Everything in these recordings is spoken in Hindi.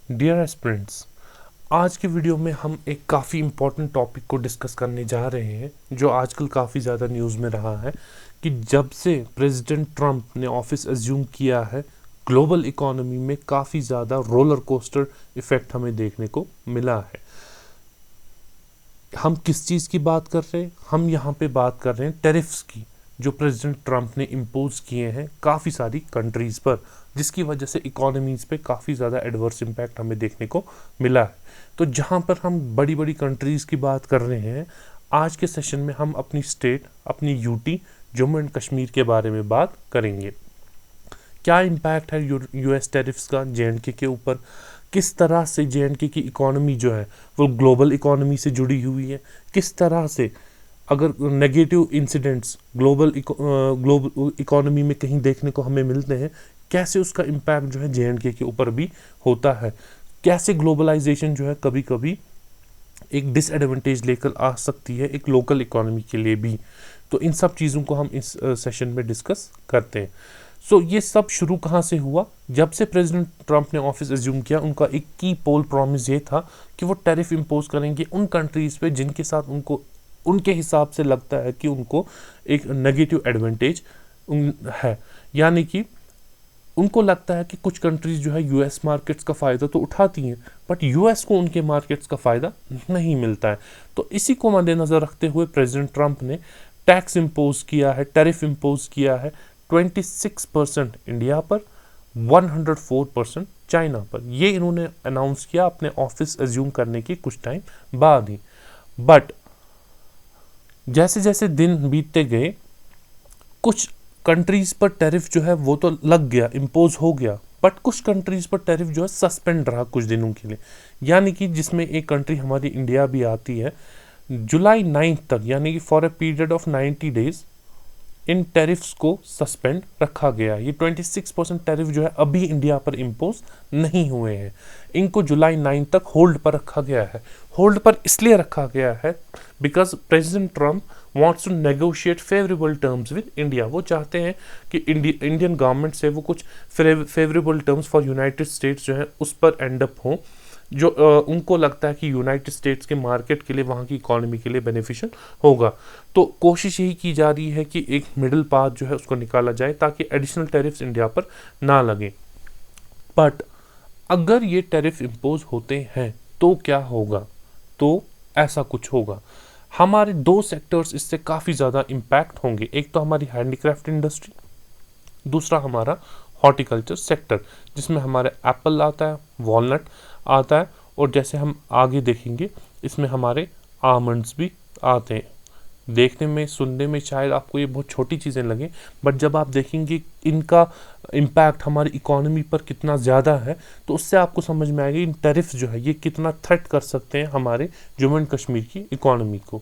डियर एस्पिरेंट्स, आज के वीडियो में हम एक काफ़ी इम्पोर्टेंट टॉपिक को डिस्कस करने जा रहे हैं जो आजकल काफ़ी ज़्यादा न्यूज़ में रहा है कि जब से प्रेसिडेंट ट्रंप ने ऑफिस एज्यूम किया है, ग्लोबल इकोनॉमी में काफ़ी ज़्यादा रोलर कोस्टर इफेक्ट हमें देखने को मिला है। हम किस चीज़ की बात कर रहे हैं? हम यहाँ पे बात कर रहे हैं टैरिफ्स की, जो प्रेसिडेंट ट्रंप ने इम्पोज किए हैं काफ़ी सारी कंट्रीज़ पर, जिसकी वजह से इकोनॉमीज़ पे काफ़ी ज़्यादा एडवर्स इम्पैक्ट हमें देखने को मिला है। तो जहाँ पर हम बड़ी बड़ी कंट्रीज़ की बात कर रहे हैं, आज के सेशन में हम अपनी स्टेट, अपनी यूटी जम्मू एंड कश्मीर के बारे में बात करेंगे। क्या इम्पैक्ट है यूएस टैरिफ्स का जेएंडके के ऊपर, किस तरह से जेएंडके की इकोनॉमी जो है वो ग्लोबल इकोनॉमी से जुड़ी हुई है, किस तरह से अगर नेगेटिव इंसिडेंट्स ग्लोबल इकोनॉमी में कहीं देखने को हमें मिलते हैं, कैसे उसका इम्पैक्ट जो है जेएंडके के ऊपर भी होता है, कैसे ग्लोबलाइजेशन जो है कभी कभी एक डिसएडवांटेज लेकर आ सकती है एक लोकल इकोनॉमी के लिए भी। तो इन सब चीज़ों को हम इस सेशन में डिस्कस करते हैं। ये सब शुरू कहाँ से हुआ? जब से प्रेसिडेंट ट्रंप ने ऑफिस एज्यूम किया, उनका एक की पोल प्रॉमिस ये था कि वो टैरिफ इम्पोज करेंगे उन कंट्रीज़ पे जिनके साथ उनको उनके हिसाब से लगता है कि उनको एक नेगेटिव एडवांटेज है। यानी कि उनको लगता है कि कुछ कंट्रीज जो है यूएस मार्केट्स का फ़ायदा तो उठाती हैं, बट यूएस को उनके मार्केट्स का फ़ायदा नहीं मिलता है। तो इसी को मद्देनज़र रखते हुए प्रेसिडेंट ट्रंप ने टैक्स इम्पोज किया है, टैरिफ इम्पोज किया है 26% इंडिया पर, 104% चाइना पर। ये इन्होंने अनाउंस किया अपने ऑफिस एज्यूम करने के कुछ टाइम बाद ही। बट जैसे जैसे दिन बीतते गए, कुछ कंट्रीज पर टैरिफ जो है वो तो लग गया, इम्पोज हो गया, बट कुछ कंट्रीज पर टैरिफ जो है सस्पेंड रहा कुछ दिनों के लिए। यानी कि जिसमें एक कंट्री हमारी इंडिया भी आती है, जुलाई 9 तक, यानी कि for a period of 90 days in tariffs को सस्पेंड रखा गया। ये 26% टैरिफ जो है अभी इंडिया पर इम्पोज नहीं हुए हैं, इनको जुलाई 9 तक होल्ड पर रखा गया है। होल्ड पर इसलिए रखा गया है because President Trump wants to negotiate favourable terms with India. वो चाहते हैं कि इंडियन गवर्नमेंट से वो कुछ favourable terms for United States जो है उस पर एंड अप हो, जो उनको लगता है कि यूनाइटेड स्टेट्स के मार्केट के लिए, वहाँ की इकोनॉमी के लिए बेनिफिशियल होगा। तो कोशिश यही की जा रही है कि एक मिडिल पाथ जो है उसको निकाला जाए ताकि एडिशनल टैरिफ्स इंडिया पर ना लगे। बट अगर ये टैरिफ इम्पोज होते हैं तो क्या होगा? तो ऐसा कुछ होगा, हमारे दो सेक्टर्स इससे काफ़ी ज़्यादा इम्पैक्ट होंगे। एक तो हमारी हैंडीक्राफ्ट इंडस्ट्री, दूसरा हमारा हॉर्टिकल्चर सेक्टर, जिसमें हमारे एप्पल आता है, वॉलनट आता है, और जैसे हम आगे देखेंगे इसमें हमारे आमंड्स भी आते हैं। देखने में, सुनने में शायद आपको ये बहुत छोटी चीज़ें लगें, बट जब आप देखेंगे इनका इम्पैक्ट हमारी इकोनॉमी पर कितना ज़्यादा है, तो उससे आपको समझ में आएगा इन टैरिफ्स जो है ये कितना थ्रेट कर सकते हैं हमारे जम्मू एंड कश्मीर की इकोनॉमी को।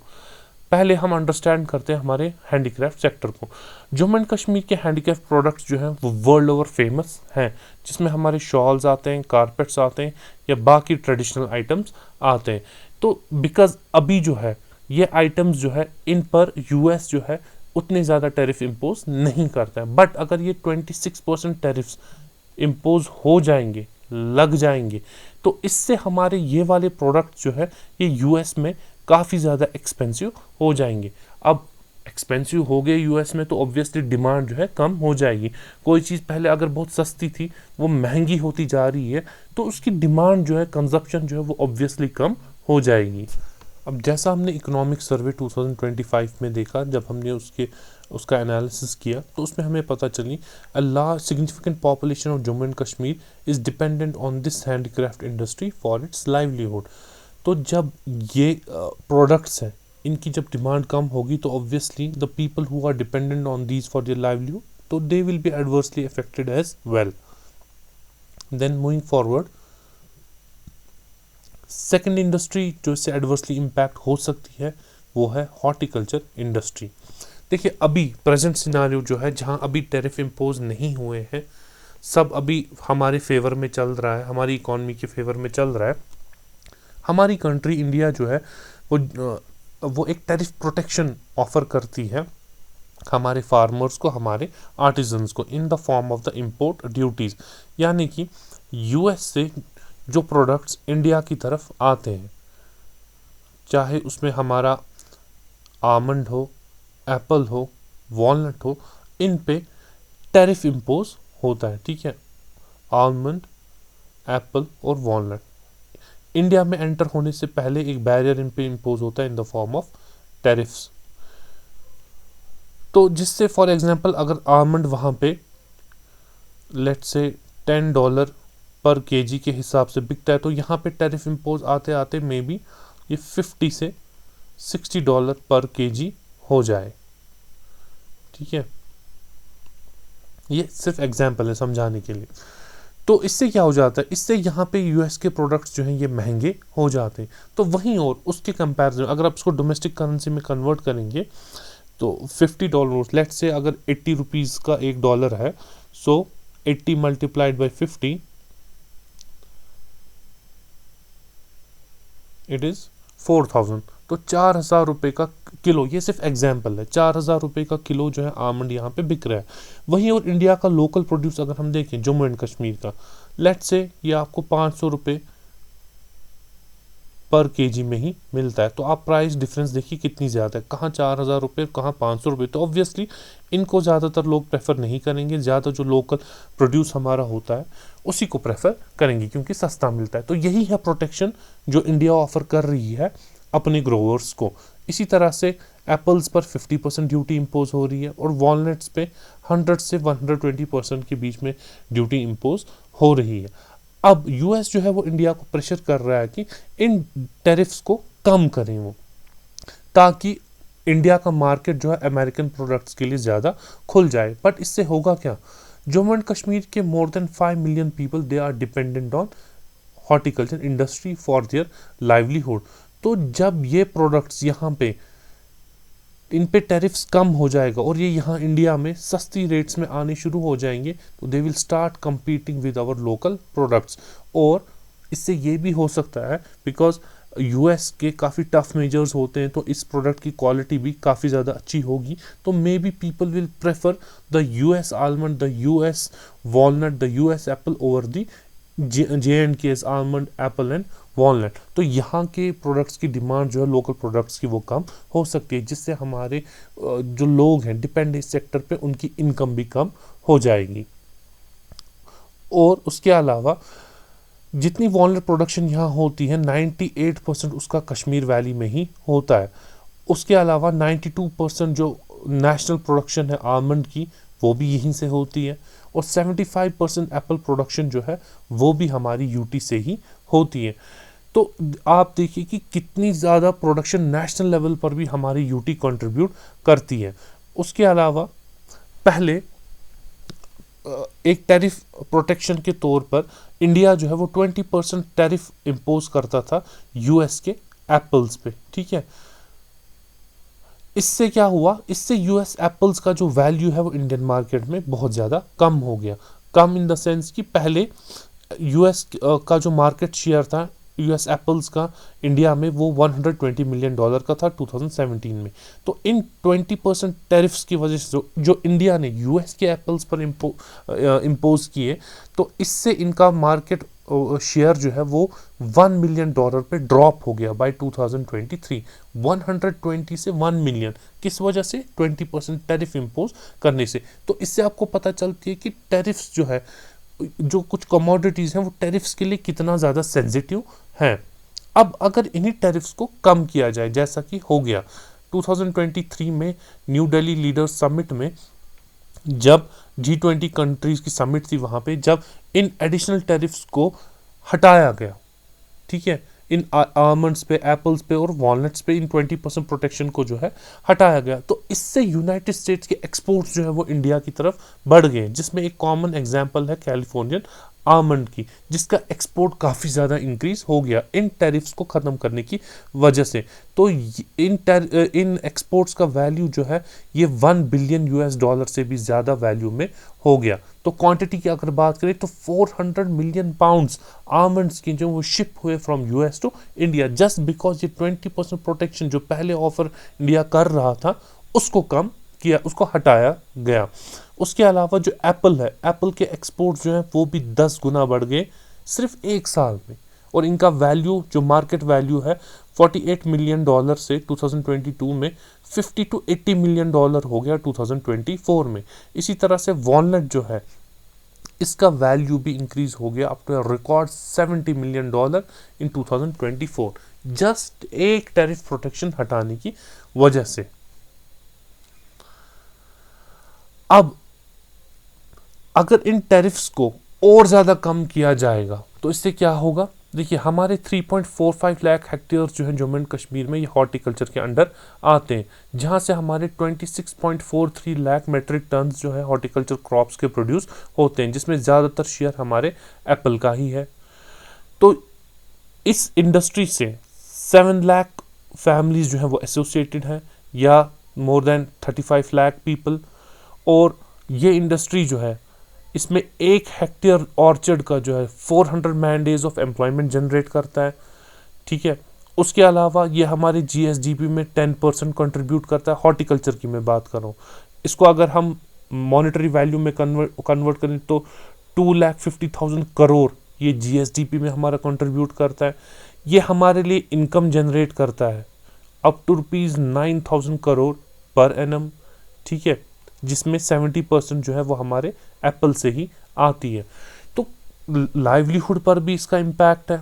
पहले हम अंडरस्टैंड करते हैं हमारे हैंडीक्राफ्ट सेक्टर को। जम्मू एंड कश्मीर के हैंडीक्राफ्ट प्रोडक्ट्स जो हैं वो वर्ल्ड ओवर फेमस हैं, जिसमें हमारे शॉल्स आते हैं, कारपेट्स आते हैं, या बाकी ट्रेडिशनल आइटम्स आते हैं। तो बिकॉज अभी जो है ये आइटम्स जो है इन पर यूएस जो है उतने ज़्यादा टैरिफ इम्पोज नहीं करता है। बट अगर ये 26% टैरिफ्स इम्पोज हो जाएंगे, लग जाएंगे, तो इससे हमारे ये वाले प्रोडक्ट जो है ये यूएस में काफ़ी ज़्यादा एक्सपेंसिव हो जाएंगे। अब एक्सपेंसिव हो गए यूएस में तो ऑब्वियसली डिमांड जो है कम हो जाएगी। कोई चीज़ पहले अगर बहुत सस्ती थी वो महंगी होती जा रही है, तो उसकी डिमांड जो है, कंजप्शन जो है वो ऑब्वियसली कम हो जाएगी। अब जैसा हमने इकोनॉमिक सर्वे 2025 में देखा, जब हमने उसका एनालिसिस किया, तो उसमें हमें पता चली a large significant population of Jammu and Kashmir is dependent on this handicraft industry for its livelihood. तो जब ये प्रोडक्ट्स हैं, इनकी जब डिमांड कम होगी, तो obviously the people who are dependent on these for their livelihood, तो they will be adversely affected as well. Then moving forward, second industry जो इससे एडवर्सली इम्पैक्ट हो सकती है वो है हॉर्टिकल्चर इंडस्ट्री। देखिए, अभी प्रेजेंट सिनारियो जो है, जहाँ अभी टैरिफ इम्पोज नहीं हुए हैं, सब अभी हमारे फेवर में चल रहा है, हमारी इकोनॉमी के फेवर में चल रहा है। हमारी कंट्री इंडिया जो है वो एक टैरिफ प्रोटेक्शन ऑफर करती है हमारे फार्मर्स को, हमारे आर्टिजन्स को, in the form of the import duties. यानी कि यूएस से जो प्रोडक्ट्स इंडिया की तरफ आते हैं, चाहे उसमें हमारा आमंड हो, एप्पल हो, वॉलनट हो, इन पे टैरिफ इम्पोज होता है। ठीक है, आलमंड, एप्पल और वॉलनट इंडिया में एंटर होने से पहले एक बैरियर इन पे इम्पोज होता है in the form of tariffs. तो जिससे फॉर एग्जांपल अगर आलमंड वहाँ पे लेट्स से $10 पर केजी के हिसाब से बिकता है, तो यहाँ पे टैरिफ इम्पोज आते आते मे बी ये $50 से $60 पर केजी हो जाए। ठीक है, ये सिर्फ एग्जांपल है समझाने के लिए। तो इससे क्या हो जाता है, इससे यहाँ पे यूएस के प्रोडक्ट्स जो हैं ये महंगे हो जाते हैं। तो वहीं और उसके कंपैरिजन अगर आप इसको डोमेस्टिक करेंसी में कन्वर्ट करेंगे तो $50 लेट्स से अगर 80 रुपीज़ का $1 है, सो 80 मल्टीप्लाइड बाई 50 इट इज़ 4000। तो 4000 रुपये का किलो, ये सिर्फ एग्जाम्पल है, 4000 रुपये का किलो जो है आमंड यहाँ पे बिक रहा है। वहीं और इंडिया का लोकल प्रोड्यूस अगर हम देखें जम्मू एंड कश्मीर का, लेट्स से ये आपको 500 रुपये पर केजी में ही मिलता है। तो आप प्राइस डिफरेंस देखिए कितनी ज़्यादा है, कहाँ 4000 रुपये, कहाँ 500 रुपये। तो ऑब्वियसली इनको ज़्यादातर लोग प्रेफर नहीं करेंगे, ज़्यादा जो लोकल प्रोड्यूस हमारा होता है उसी को प्रेफर करेंगे क्योंकि सस्ता मिलता है। तो यही है प्रोटेक्शन जो इंडिया ऑफर कर रही है अपने ग्रोवर्स को। इसी तरह से एप्पल्स पर 50% ड्यूटी इम्पोज हो रही है और वॉलनट्स पे 100 से 120% के बीच में ड्यूटी इम्पोज हो रही है। अब यूएस जो है वो इंडिया को प्रेशर कर रहा है कि इन टैरिफ्स को कम करें वो, ताकि इंडिया का मार्केट जो है अमेरिकन प्रोडक्ट्स के लिए ज़्यादा खुल जाए। बट इससे होगा क्या, जम्मू एंड कश्मीर के more than 5 million people they are dependent on horticulture industry for their livelihood. तो जब ये प्रोडक्ट्स यहाँ पे इन पे टैरिफ्स कम हो जाएगा और ये यहाँ इंडिया में सस्ती रेट्स में आने शुरू हो जाएंगे, तो they will start competing with our local products. और इससे ये भी हो सकता है बिकॉज यूएस के काफ़ी टफ मेजर्स होते हैं, तो इस प्रोडक्ट की क्वालिटी भी काफ़ी ज़्यादा अच्छी होगी। तो may be people will prefer the US almond, the US walnut, the US Apple over the J&K's almond, Apple and walnut. तो यहाँ के प्रोडक्ट्स की डिमांड जो है लोकल प्रोडक्ट्स की वो कम हो सकती है, जिससे हमारे जो लोग हैं डिपेंडेंट सेक्टर पे उनकी इनकम भी कम हो जाएगी। और उसके अलावा जितनी वॉलनट प्रोडक्शन यहाँ होती है 98% उसका कश्मीर वैली में ही होता है। उसके अलावा 92% जो नेशनल प्रोडक्शन है आलमंड की वो भी यहीं से होती है और 75% एप्पल प्रोडक्शन जो है वो भी हमारी यूटी से ही होती है। तो आप देखिए कि कितनी ज़्यादा प्रोडक्शन नेशनल लेवल पर भी हमारी यूटी कंट्रीब्यूट करती है। उसके अलावा पहले एक टैरिफ प्रोटेक्शन के तौर पर इंडिया जो है वो 20% टैरिफ इम्पोज करता था यूएस के एप्पल्स पे। ठीक है, इससे क्या हुआ, इससे यूएस एप्पल्स का जो वैल्यू है वो इंडियन मार्केट में बहुत ज़्यादा कम हो गया। कम इन द सेंस कि पहले यूएस का जो मार्केट शेयर था यूएस एप्पल्स का इंडिया में वो $120 मिलियन का था 2017 में। तो इन 20% टैरिफ्स की वजह से जो इंडिया ने यूएस के एप्पल्स पर इम्पोज किए, तो इससे इनका मार्केट शेयर जो है वो $1 मिलियन पे ड्रॉप हो गया बाय 2023। 120 से 1 मिलियन किस वजह से, 20% टैरिफ इम्पोज करने से। तो इससे आपको पता चलती है कि टैरिफ्स जो है, जो कुछ कमोडिटीज़ हैं वो टैरिफ्स के लिए कितना ज़्यादा सेंसिटिव हैं। अब अगर इन्हीं टैरिफ्स को कम किया जाए जैसा कि हो गया 2023 में न्यू दिल्ली लीडर्स समिट में, जब G20 कंट्रीज़ की समिट थी वहाँ पे, जब इन एडिशनल टैरिफ्स को हटाया गया, ठीक है, इन आलमंड्स पे, एप्पल्स पे और वॉलनट्स पे इन 20% प्रोटेक्शन को जो है हटाया गया, तो इससे यूनाइटेड स्टेट्स के एक्सपोर्ट्स जो है वो इंडिया की तरफ बढ़ गए, जिसमें एक कॉमन एग्जांपल है कैलिफोर्नियन आमंड की, जिसका एक्सपोर्ट काफ़ी ज़्यादा इंक्रीज हो गया इन टैरिफ्स को ख़त्म करने की वजह से। तो इन एक्सपोर्ट्स का वैल्यू जो है ये $1 बिलियन से भी ज़्यादा वैल्यू में हो गया। तो क्वांटिटी की अगर बात करें तो 400 मिलियन पाउंड्स आमंड्स की जो वो शिप हुए from US to India, just because ये 20% प्रोटेक्शन जो पहले ऑफर इंडिया कर रहा था उसको कम किया, उसको हटाया गया। उसके अलावा जो एप्पल है, एप्पल के एक्सपोर्ट जो है वो भी 10 गुना बढ़ गए सिर्फ एक साल में। और इनका वैल्यू जो मार्केट वैल्यू है $48 मिलियन से 2022 में 50 to 80 मिलियन हो गया 2024 में। इसी तरह से वॉलनट जो है इसका वैल्यू भी इंक्रीज हो गया up to record $70 million in 2024, just एक टैरिफ प्रोटेक्शन हटाने की वजह से। अब अगर इन टैरिफ्स को और ज़्यादा कम किया जाएगा तो इससे क्या होगा। देखिए हमारे 3.45 लाख हेक्टेयर जो है जम्मू एंड कश्मीर में ये हॉर्टिकल्चर के अंडर आते हैं, जहां से हमारे 26.43 लाख मेट्रिक टन जो है हॉर्टिकल्चर क्रॉप्स के प्रोड्यूस होते हैं, जिसमें ज़्यादातर शेयर हमारे एप्पल का ही है। तो इस इंडस्ट्री से 7 लाख फैमिलीज जो है वो एसोसिएटेड हैं, या मोर देन 35 लाख पीपल। और ये इंडस्ट्री जो है इसमें 1 हेक्टेयर ऑर्चर्ड का जो है 400 man days of employment generate करता है। ठीक है, उसके अलावा ये हमारे जीएसडीपी में 10% कंट्रीब्यूट करता है। हॉर्टिकल्चर की मैं बात कर रहा हूँ, इसको अगर हम मॉनेटरी वैल्यू में कन्वर्ट करें तो 2,50,000 करोड़ ये जीएसडीपी में हमारा कंट्रीब्यूट करता है। ये हमारे लिए इनकम जनरेट करता है up to ₹9,000 crore per annum. ठीक है, जिसमें 70% जो है वो हमारे एप्पल से ही आती है। तो लाइवलीहुड पर भी इसका इम्पैक्ट है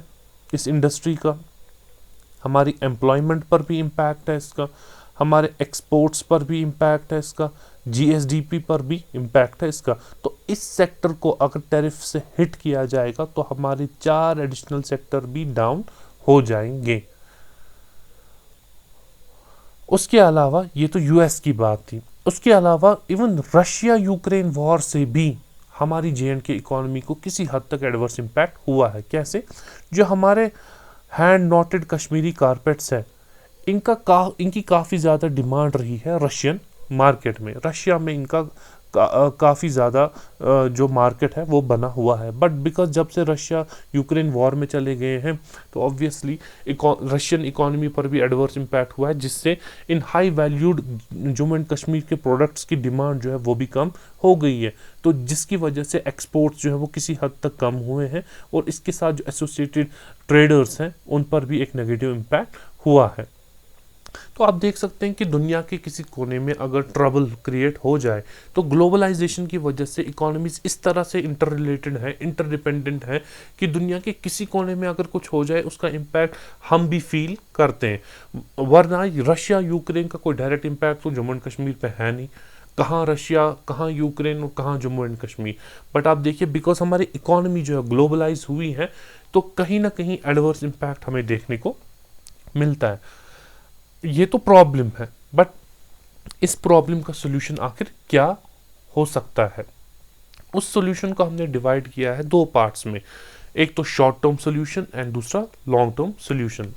इस इंडस्ट्री का, हमारी एम्प्लॉयमेंट पर भी इम्पैक्ट है इसका, हमारे एक्सपोर्ट्स पर भी इम्पैक्ट है इसका, जीएसडीपी पर भी इम्पैक्ट है इसका। तो इस सेक्टर को अगर टैरिफ से हिट किया जाएगा तो हमारे 4 एडिशनल सेक्टर भी डाउन हो जाएंगे। उसके अलावा ये तो यूएस की बात थी, उसके अलावा इवन रशिया यूक्रेन वॉर से भी हमारी जेएंडके इकोनॉमी को किसी हद तक एडवर्स इम्पैक्ट हुआ है। कैसे? जो हमारे हैंड नॉटेड कश्मीरी कारपेट्स हैं, इनकी काफ़ी ज़्यादा डिमांड रही है रशियन मार्केट में। रशिया में इनका काफ़ी ज़्यादा जो मार्केट है वो बना हुआ है। बट बिकॉज जब से रशिया यूक्रेन वॉर में चले गए हैं तो ऑब्वियसली रशियन इकोनॉमी पर भी एडवर्स इम्पैक्ट हुआ है, जिससे इन high valued Jammu and Kashmir के प्रोडक्ट्स की डिमांड जो है वो भी कम हो गई है। तो जिसकी वजह से एक्सपोर्ट्स जो है वो किसी हद तक कम हुए हैं, और इसके साथ जो एसोसिएटेड ट्रेडर्स हैं उन पर भी एक नेगेटिव इम्पैक्ट हुआ है। तो आप देख सकते हैं कि दुनिया के किसी कोने में अगर ट्रबल क्रिएट हो जाए तो ग्लोबलाइजेशन की वजह से इकोनॉमीज इस तरह से इंटर रिलेटेड है, इंटरडिपेंडेंट है, कि दुनिया के किसी कोने में अगर कुछ हो जाए उसका इम्पैक्ट हम भी फील करते हैं। वरना रशिया यूक्रेन का कोई डायरेक्ट इम्पैक्ट तो जम्मू एंड कश्मीर पे है नहीं, कहाँ रशिया, कहाँ यूक्रेन और कहाँ जम्मू एंड कश्मीर। बट आप देखिए बिकॉज हमारी इकोनॉमी जो है ग्लोबलाइज हुई है तो कहीं ना कहीं एडवर्स इम्पैक्ट हमें देखने को मिलता है। ये तो प्रॉब्लम है, बट इस प्रॉब्लम का सोल्यूशन आखिर क्या हो सकता है? उस सोल्यूशन को हमने डिवाइड किया है 2 पार्ट्स में, एक तो शॉर्ट टर्म सोल्यूशन एंड दूसरा long term solution.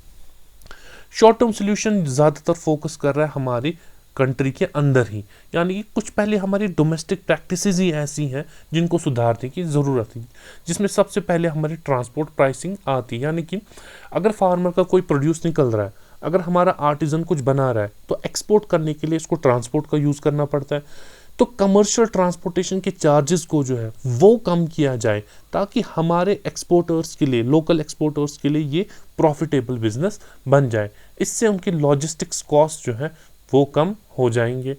Short term solution ज़्यादातर फोकस कर रहा है हमारी कंट्री के अंदर ही, यानी कि कुछ पहले हमारी डोमेस्टिक प्रैक्टिसेस ही ऐसी हैं जिनको सुधारने की ज़रूरत है, जिसमें सबसे पहले हमारी ट्रांसपोर्ट प्राइसिंग आती है। यानी कि अगर फार्मर का कोई प्रोड्यूस निकल रहा है, अगर हमारा आर्टिजन कुछ बना रहा है तो एक्सपोर्ट करने के लिए इसको ट्रांसपोर्ट का यूज़ करना पड़ता है। तो कमर्शियल ट्रांसपोर्टेशन के चार्जेस को जो है वो कम किया जाए ताकि हमारे एक्सपोर्टर्स के लिए, लोकल एक्सपोर्टर्स के लिए ये प्रॉफिटेबल बिजनेस बन जाए। इससे उनके लॉजिस्टिक्स कॉस्ट जो है वो कम हो जाएंगे।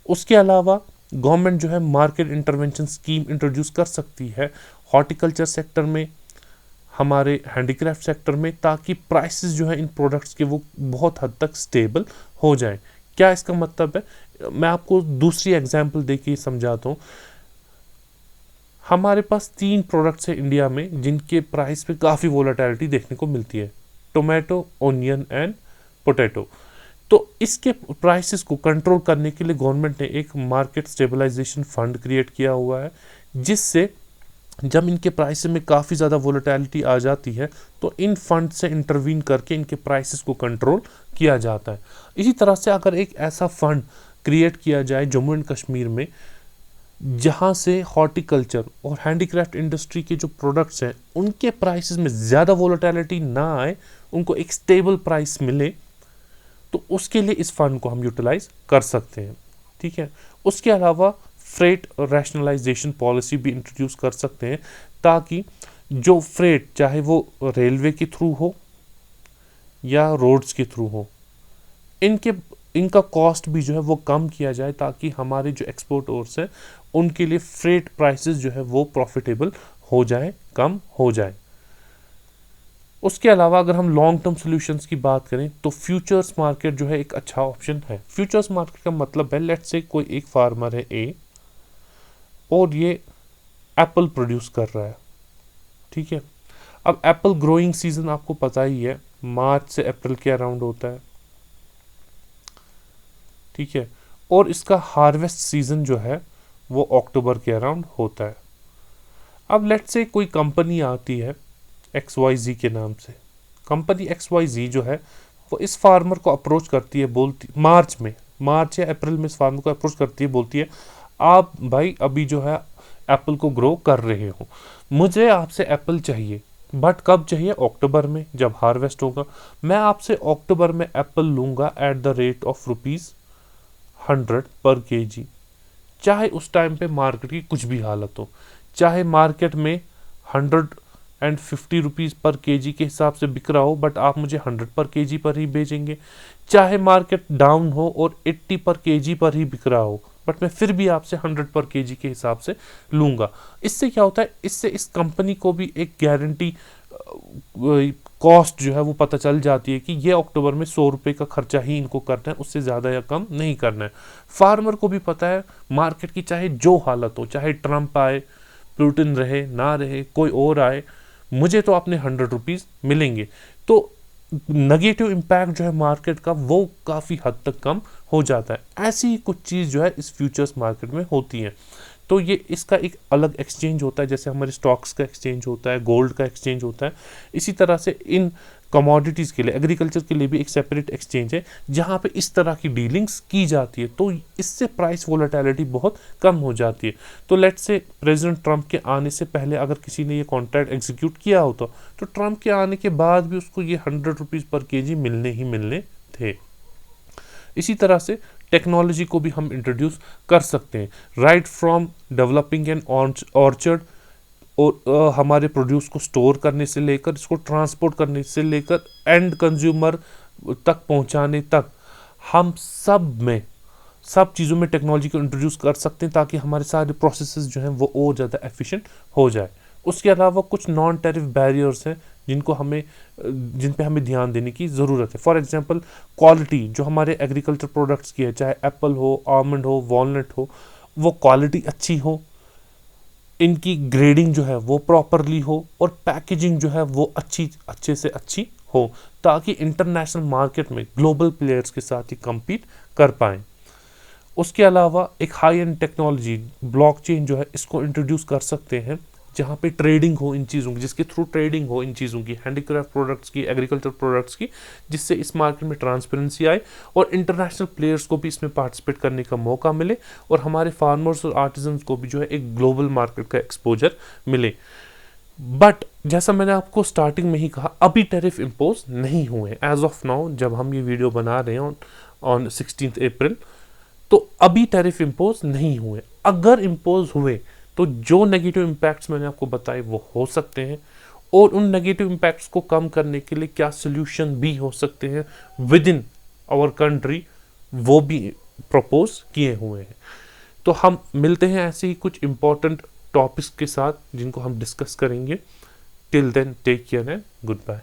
उसके अलावा गवर्नमेंट जो है मार्केट इंटरवेंशन स्कीम इंट्रोड्यूस कर सकती है हॉर्टिकल्चर सेक्टर में, हमारे हैंडीक्राफ्ट सेक्टर में, ताकि प्राइसेस जो है इन प्रोडक्ट्स के वो बहुत हद तक स्टेबल हो जाए। क्या इसका मतलब है? मैं आपको दूसरी एग्जांपल देके समझाता हूँ। हमारे पास 3 प्रोडक्ट्स हैं इंडिया में जिनके प्राइस पे काफ़ी वोलेटिलिटी देखने को मिलती है, टोमेटो, ओनियन एंड पोटैटो। तो इसके प्राइसेस को कंट्रोल करने के लिए गवर्नमेंट ने एक मार्केट स्टेबलाइजेशन फंड क्रिएट किया हुआ है, जिससे जब इनके प्राइस में काफ़ी ज़्यादा वोलेटिलिटी आ जाती है तो इन फंड से इंटरवीन करके इनके प्राइसेस को कंट्रोल किया जाता है। इसी तरह से अगर एक ऐसा फंड क्रिएट किया जाए जम्मू एंड कश्मीर में, जहाँ से हॉर्टिकल्चर और हैंडीक्राफ्ट इंडस्ट्री के जो प्रोडक्ट्स हैं उनके प्राइसेस में ज़्यादा वोलेटिलिटी ना आए, उनको एक स्टेबल प्राइस मिले, तो उसके लिए इस फंड को हम यूटिलाइज कर सकते हैं। ठीक है, उसके अलावा फ्रेट रैशनलाइजेशन पॉलिसी भी इंट्रोड्यूस कर सकते हैं ताकि जो फ्रेट चाहे वो रेलवे के थ्रू हो या रोड्स के थ्रू हो, इनके इनका कॉस्ट भी जो है वो कम किया जाए ताकि हमारे जो एक्सपोर्टर्स हैं उनके लिए फ्रेट प्राइसेस जो है वो प्रॉफिटेबल हो जाए, कम हो जाए। उसके अलावा अगर हम लॉन्ग टर्म सॉल्यूशंस की बात करें तो फ्यूचर्स मार्केट जो है एक अच्छा ऑप्शन है। फ्यूचर्स मार्केट का मतलब है, लेट्स से कोई एक फार्मर है ए और ये एप्पल प्रोड्यूस कर रहा है, ठीक है। अब एप्पल ग्रोइंग सीजन आपको पता ही है, मार्च से अप्रैल के अराउंड होता है, ठीक है। और इसका हार्वेस्ट सीजन जो है वो अक्टूबर के अराउंड होता है। अब लेट्स से कोई कंपनी आती है XYZ के नाम से, कंपनी XYZ जो है वो इस फार्मर को अप्रोच करती है, बोलती मार्च या अप्रैल में इस फार्मर को अप्रोच करती है, बोलती है आप भाई अभी जो है एप्पल को ग्रो कर रहे हो, मुझे आपसे एप्पल चाहिए, बट कब चाहिए? अक्टूबर में, जब हार्वेस्ट होगा। मैं आपसे अक्टूबर में एप्पल लूँगा एट द रेट ऑफ ₹100 पर केजी, चाहे उस टाइम पे मार्केट की कुछ भी हालत हो, चाहे मार्केट में ₹150 पर केजी के हिसाब से बिक रहा हो, बट आप मुझे 100 पर केजी पर ही भेजेंगे। चाहे मार्केट डाउन हो और 80 पर केजी पर ही बिक रहा हो, बट मैं फिर भी आपसे 100 पर केजी के हिसाब से लूँगा। इससे क्या होता है, इससे इस कंपनी को भी एक गारंटी कॉस्ट जो है वो पता चल जाती है कि ये अक्टूबर में ₹100 का खर्चा ही इनको करना है, उससे ज़्यादा या कम नहीं करना है। फार्मर को भी पता है मार्केट की चाहे जो हालत हो, चाहे ट्रम्प आए, पुतिन रहे ना रहे, कोई और आए, मुझे तो अपने ₹100 मिलेंगे। तो नेगेटिव इम्पैक्ट जो है मार्केट का वो काफ़ी हद तक कम हो जाता है। ऐसी ही कुछ चीज़ जो है इस फ्यूचर्स मार्केट में होती है। तो ये इसका एक अलग एक्सचेंज होता है, जैसे हमारे स्टॉक्स का एक्सचेंज होता है, गोल्ड का एक्सचेंज होता है, इसी तरह से इन कमोडिटीज़ के लिए, एग्रीकल्चर के लिए भी एक सेपरेट एक्सचेंज है जहाँ पे इस तरह की डीलिंग्स की जाती है। तो इससे प्राइस वोलेटिलिटी बहुत कम हो जाती है। तो लेट्स से प्रेसिडेंट ट्रंप के आने से पहले अगर किसी ने ये कॉन्ट्रैक्ट एग्जीक्यूट किया होता तो ट्रंप के आने के बाद भी उसको ये ₹100 पर केजी मिलने ही मिलने थे। इसी तरह से टेक्नोलॉजी को भी हम इंट्रोड्यूस कर सकते हैं, right from developing N orchard और हमारे प्रोड्यूस को स्टोर करने से लेकर इसको ट्रांसपोर्ट करने से लेकर एंड कंज्यूमर तक पहुंचाने तक, हम सब चीज़ों में टेक्नोलॉजी को इंट्रोड्यूस कर सकते हैं ताकि हमारे सारे प्रोसेसेस जो हैं वो और ज़्यादा एफिशिएंट हो जाए। उसके अलावा कुछ नॉन टैरिफ बैरियर्स हैं जिन पे हमें ध्यान देने की ज़रूरत है। फॉर एग्जांपल क्वालिटी जो हमारे एग्रीकल्चर प्रोडक्ट्स की है, चाहे एप्पल हो, आलमंड हो, वॉलनट हो, वो क्वालिटी अच्छी हो, इनकी ग्रेडिंग जो है वो प्रॉपरली हो और पैकेजिंग जो है वो अच्छे से अच्छी हो, ताकि इंटरनेशनल मार्केट में ग्लोबल प्लेयर्स के साथ ही कम्पीट कर पाएँ। उसके अलावा एक हाई एंड टेक्नोलॉजी ब्लॉकचेन जो है इसको इंट्रोड्यूस कर सकते हैं, जहाँ पे ट्रेडिंग हो इन चीज़ों की, जिसके थ्रू ट्रेडिंग हो इन चीज़ों की, हैंडीक्राफ्ट प्रोडक्ट्स की, एग्रीकल्चर प्रोडक्ट्स की, जिससे इस मार्केट में ट्रांसपेरेंसी आए और इंटरनेशनल प्लेयर्स को भी इसमें पार्टिसिपेट करने का मौका मिले और हमारे फार्मर्स और आर्टिजन्स को भी जो है एक ग्लोबल मार्केट का एक्सपोजर मिले। बट जैसा मैंने आपको स्टार्टिंग में ही कहा, अभी टैरिफ इम्पोज नहीं हुए एज ऑफ नाउ, जब हम ये वीडियो बना रहे हैं ऑन 16 अप्रैल, तो अभी टैरिफ इम्पोज नहीं हुए। अगर इम्पोज हुए तो जो नेगेटिव इम्पैक्ट्स मैंने आपको बताए वो हो सकते हैं, और उन नेगेटिव इम्पैक्ट्स को कम करने के लिए क्या सोल्यूशन भी हो सकते हैं विद इन आवर कंट्री, वो भी प्रपोज किए हुए हैं। तो हम मिलते हैं ऐसे ही कुछ इंपॉर्टेंट टॉपिक्स के साथ जिनको हम डिस्कस करेंगे। Till then take care and good bye.